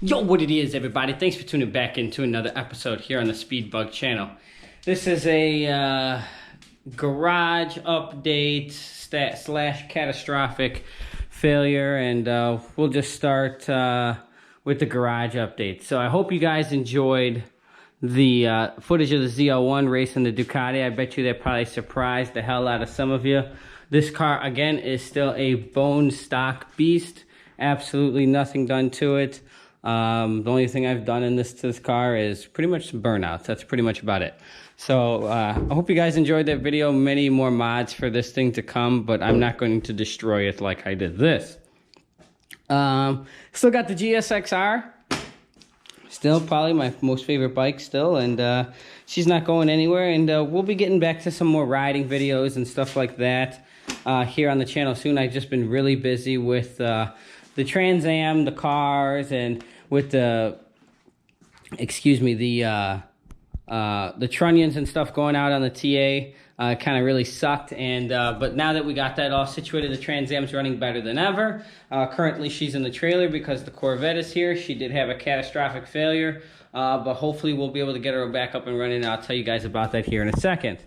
Yo, what it is, everybody? Thanks for tuning back into another episode here on the Speedbug channel. This is a garage update slash catastrophic failure, and we'll just start with the garage update. So I hope you guys enjoyed the footage of the ZL1 racing the Ducati. I bet you that probably surprised the hell out of some of you. This car, again, is still a bone stock beast. Absolutely nothing done to it. The only thing I've done to this car is pretty much some burnouts. That's pretty much about it. So I hope you guys enjoyed that video. Many more mods for this thing to come, but I'm not going to destroy it like I did this. Still got the GSXR. Still probably my most favorite bike still, and she's not going anywhere. And we'll be getting back to some more riding videos and stuff like that here on the channel soon. I've just been really busy with the Trans Am, the cars, and with the, the trunnions and stuff going out on the TA. Kind of really sucked, and but now that we got that all situated, the Trans Am's running better than ever. Currently she's in the trailer because the Corvette is here. She did have a catastrophic failure, but hopefully we'll be able to get her back up and running. I'll tell you guys about that here in a second.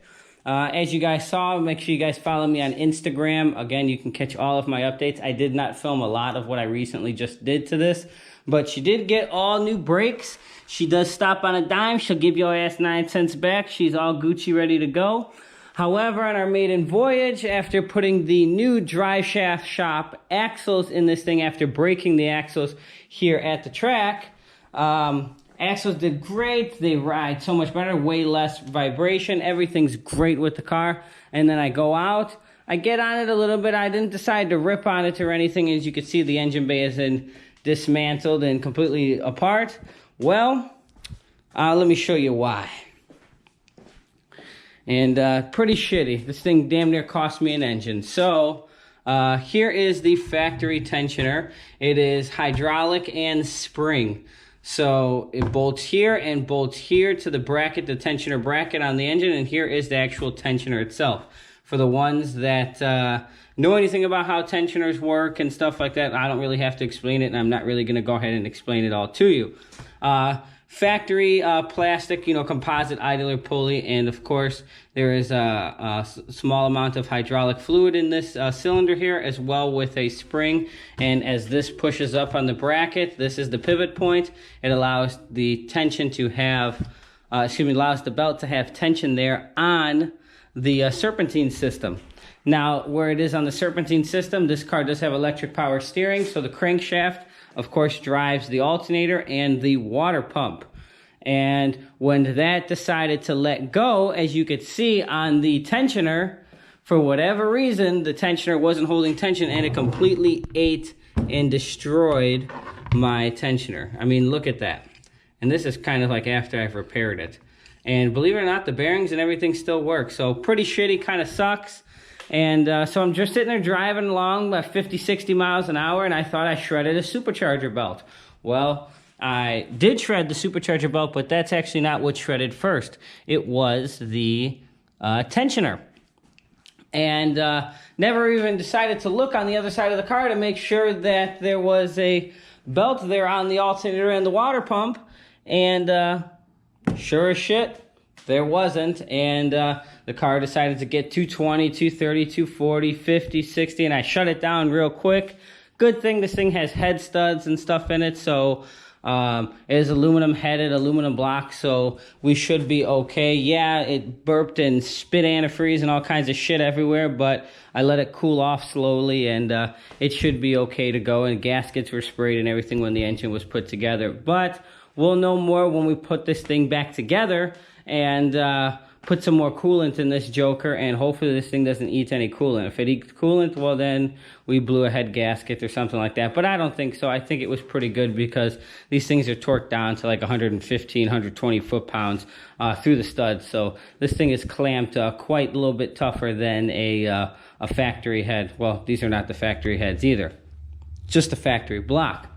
As you guys saw, make sure you guys follow me on Instagram. Again, you can catch all of my updates. I did not film a lot of what I recently just did to this, but she did get all new brakes. She does stop on a dime. She'll give your ass 9 cents back. She's all Gucci ready to go. However, on our maiden voyage, after putting the new drive shaft shop axles in this thing, after breaking the axles here at the track, axles did great. They ride so much better, way less vibration. Everything's great with the car. And then I go out, I get on it a little bit. I didn't decide to rip on it or anything. As you can see, the engine bay is dismantled and completely apart. Well, let me show you why. And pretty shitty. This thing damn near cost me an engine. So here is the factory tensioner. It is hydraulic and spring. So it bolts here and bolts here to the bracket, the tensioner bracket on the engine, and here is the actual tensioner itself. For the ones that know anything about how tensioners work and stuff like that, I don't really have to explain it, and I'm not really going to go ahead and explain it all to you. Factory plastic, composite idler pulley, and of course there is a small amount of hydraulic fluid in this cylinder here, as well with a spring. And as this pushes up on the bracket, this is the pivot point. It allows the tension to have, allows the belt to have tension there on the serpentine system. Now, where it is on the serpentine system, this car does have electric power steering, so the crankshaft, of course, drives the alternator and the water pump. And when that decided to let go, as you could see on the tensioner, for whatever reason, the tensioner wasn't holding tension, and it completely ate and destroyed my tensioner. I mean, look at that. And this is kind of like after I've repaired it. And believe it or not, the bearings and everything still work. So pretty shitty, kind of sucks. And so I'm just sitting there driving along about 50, 60 miles an hour, and I thought I shredded a supercharger belt. Well, I did shred the supercharger belt, but that's actually not what shredded first. It was the tensioner. And never even decided to look on the other side of the car to make sure that there was a belt there on the alternator and the water pump. And sure as shit, there wasn't. And the car decided to get 220, 230, 240, 50, 60, and I shut it down real quick. Good thing this thing has head studs and stuff in it, so it is aluminum headed, aluminum block, so we should be okay. Yeah, it burped and spit antifreeze and all kinds of shit everywhere, but I let it cool off slowly, and it should be okay to go, and gaskets were sprayed and everything when the engine was put together. But we'll know more when we put this thing back together and put some more coolant in this joker, and hopefully this thing doesn't eat any coolant. If it eats coolant, well then we blew a head gasket or something like that. But I don't think so. I think it was pretty good because these things are torqued down to like 115, 120 foot-pounds through the studs. So this thing is clamped quite a little bit tougher than a factory head. Well, these are not the factory heads either. Just a factory block.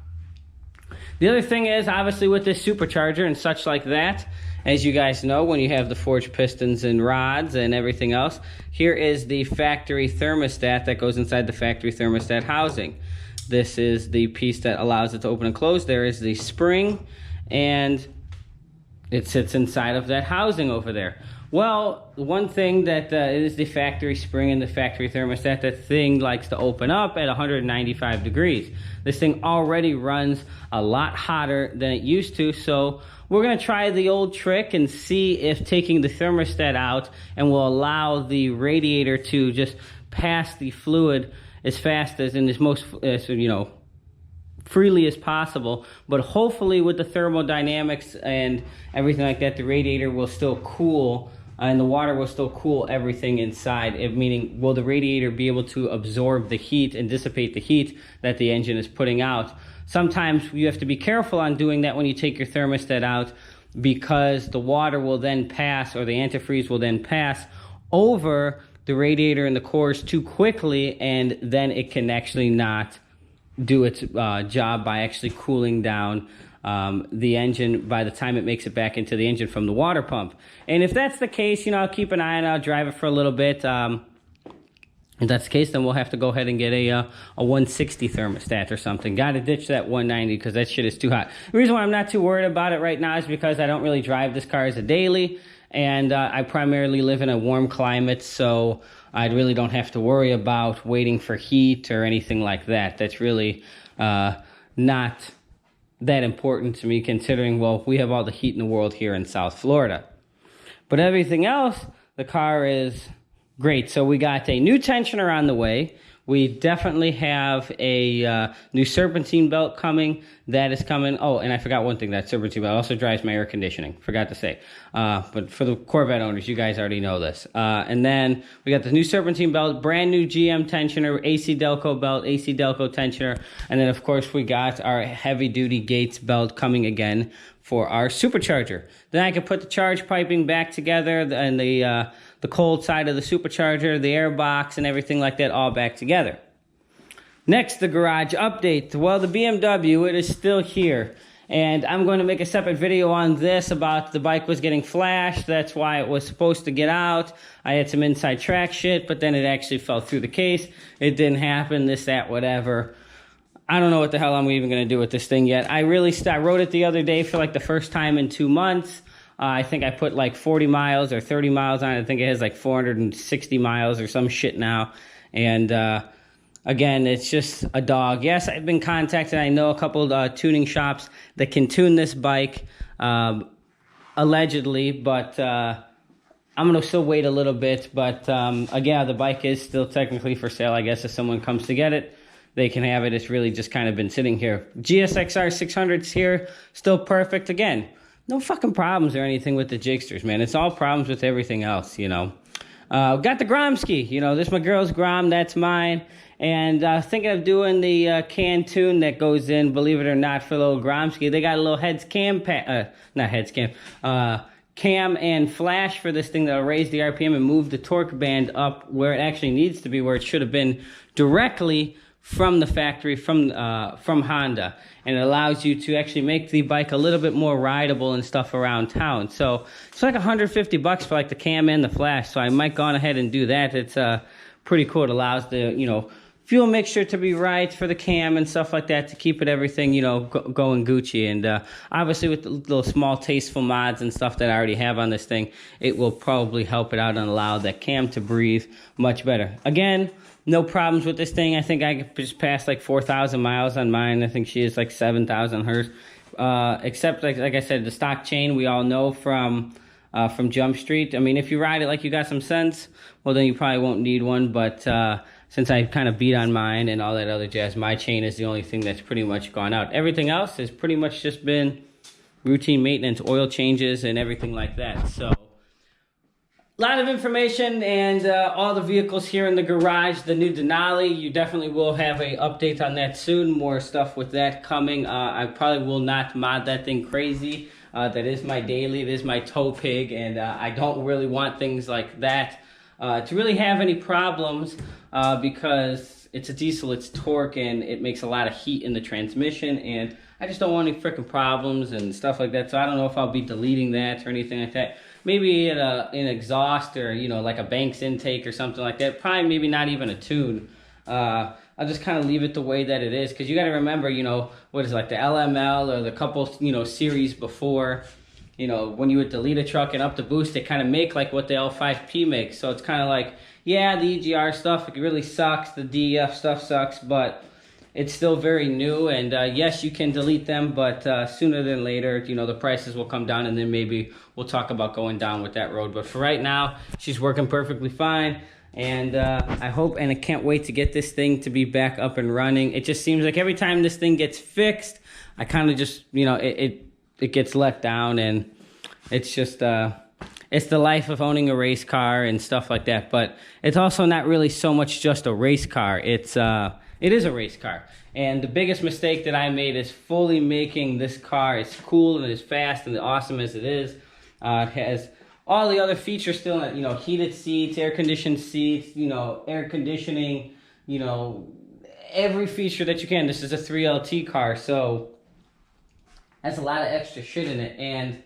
The other thing is, obviously with this supercharger and such like that, as you guys know, when you have the forged pistons and rods and everything else, here is the factory thermostat that goes inside the factory thermostat housing. This is the piece that allows it to open and close. There is the spring, and it sits inside of that housing over there. Well, one thing that is the factory spring and the factory thermostat, that thing likes to open up at 195 degrees. This thing already runs a lot hotter than it used to, so we're going to try the old trick and see if taking the thermostat out and will allow the radiator to just pass the fluid as fast as in freely as possible. But hopefully with the thermodynamics and everything like that, the radiator will still cool and the water will still cool everything inside. Meaning, will the radiator be able to absorb the heat and dissipate the heat that the engine is putting out? Sometimes you have to be careful on doing that when you take your thermostat out, because the water will then pass, or the antifreeze will then pass over the radiator and the cores too quickly, and then it can actually not do its job by actually cooling down the engine by the time it makes it back into the engine from the water pump. And if that's the case, I'll keep an eye on it. I'll drive it for a little bit. If that's the case, then we'll have to go ahead and get a 160 thermostat or something. Got to ditch that 190 because that shit is too hot. The reason why I'm not too worried about it right now is because I don't really drive this car as a daily, and I primarily live in a warm climate, so I really don't have to worry about waiting for heat or anything like that. That's really not that important to me, considering, well, we have all the heat in the world here in South Florida. But everything else, the car is great. So we got a new tensioner on the way. We definitely have a new serpentine belt coming. That is coming. Oh, and I forgot one thing. That serpentine belt also drives my air conditioning. Forgot to say. But for the Corvette owners, you guys already know this. And then we got the new serpentine belt, brand new GM tensioner, AC Delco belt, AC Delco tensioner. And then, of course, we got our heavy-duty Gates belt coming again for our supercharger. Then I can put the charge piping back together and the cold side of the supercharger, the air box, and everything like that all back together. Next, the garage update. Well, the BMW, it is still here. And I'm going to make a separate video on this about the bike was getting flashed. That's why it was supposed to get out. I had some inside track shit, but then it actually fell through the case. It didn't happen, this, that, whatever. I don't know what the hell I'm even going to do with this thing yet. I wrote it the other day for like the first time in 2 months. I think I put like 40 miles or 30 miles on it. I think it has like 460 miles or some shit now. And again, it's just a dog. Yes, I've been contacted. I know a couple of tuning shops that can tune this bike, allegedly, but I'm going to still wait a little bit. But again, the bike is still technically for sale. I guess if someone comes to get it, they can have it. It's really just kind of been sitting here. GSXR 600's here, still perfect. Again, no fucking problems or anything with the Jigsters, man. It's all problems with everything else, Got the Gromski. This is my girl's Grom. That's mine. And thinking of doing the can tune that goes in, believe it or not, for the little Gromski. They got a little cam and flash for this thing that'll raise the RPM and move the torque band up where it actually needs to be, where it should have been directly from the factory, from Honda, and it allows you to actually make the bike a little bit more rideable and stuff around town. So it's like $150 for like the cam and the flash. So I might go on ahead and do that. It's pretty cool. It allows the fuel mixture to be right for the cam and stuff like that to keep it everything going Gucci. And obviously with the little small tasteful mods and stuff that I already have on this thing, it will probably help it out and allow that cam to breathe much better. Again, no problems with this thing. I think I just passed like 4,000 miles on mine. I think she is like 7,000 hers. Except like I said, the stock chain we all know from Jump Street. I mean, if you ride it like you got some sense, well then you probably won't need one. But since I kind of beat on mine and all that other jazz, my chain is the only thing that's pretty much gone out. Everything else has pretty much just been routine maintenance, oil changes, and everything like that. So a lot of information and all the vehicles here in the garage. The new Denali, you definitely will have an update on that soon. More stuff with that coming. I probably will not mod that thing crazy. That is my daily. It is my tow pig, and I don't really want things like that to really have any problems because it's a diesel, it's torque, and it makes a lot of heat in the transmission, and I just don't want any freaking problems and stuff like that. So I don't know if I'll be deleting that or anything like that. Maybe an exhaust or, like a Banks intake or something like that. Probably maybe not even a tune. I'll just kind of leave it the way that it is, because you got to remember, you know, what is it, like the LML or the couple, you know, series before, you know, when you would delete a truck and up the boost, they kind of make like what the L5P makes. So it's kind of like, yeah, the EGR stuff, it really sucks. The DEF stuff sucks, but it's still very new. And yes, you can delete them, but sooner than later, you know, the prices will come down, and then maybe we'll talk about going down with that road. But for right now, she's working perfectly fine. And I hope, and I can't wait to get this thing to be back up and running. It just seems like every time this thing gets fixed, I kind of just, you know, it gets let down, and it's just, it's the life of owning a race car and stuff like that. But it's also not really so much just a race car. It is a race car. And the biggest mistake that I made is fully making this car as cool and as fast and awesome as it is. It has all the other features still in it, you know, heated seats, air-conditioned seats, you know, air conditioning, you know, every feature that you can. This is a 3LT car, so that's a lot of extra shit in it. And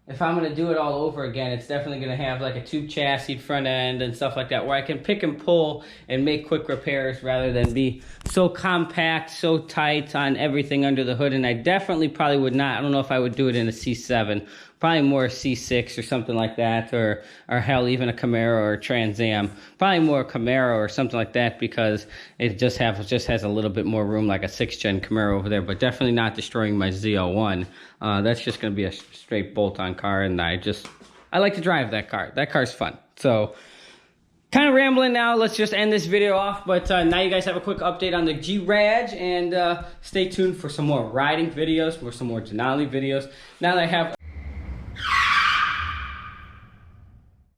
if I'm going to do it all over again, it's definitely going to have like a tube chassis front end and stuff like that, where I can pick and pull and make quick repairs rather than be so compact, so tight on everything under the hood. And I definitely probably would not, I don't know if I would do it in a C7, probably more a C6 or something like that, or hell, even a Camaro or a Trans Am. Probably more a Camaro or something like that, because it just has a little bit more room, like a 6th gen Camaro over there, but definitely not destroying my ZL1. That's just going to be a straight bolt-on car, and I like to drive that car. That car's fun. So, kind of rambling now. Let's just end this video off. But now you guys have a quick update on the G-Raj, and stay tuned for some more riding videos, for some more Denali videos. Now that I have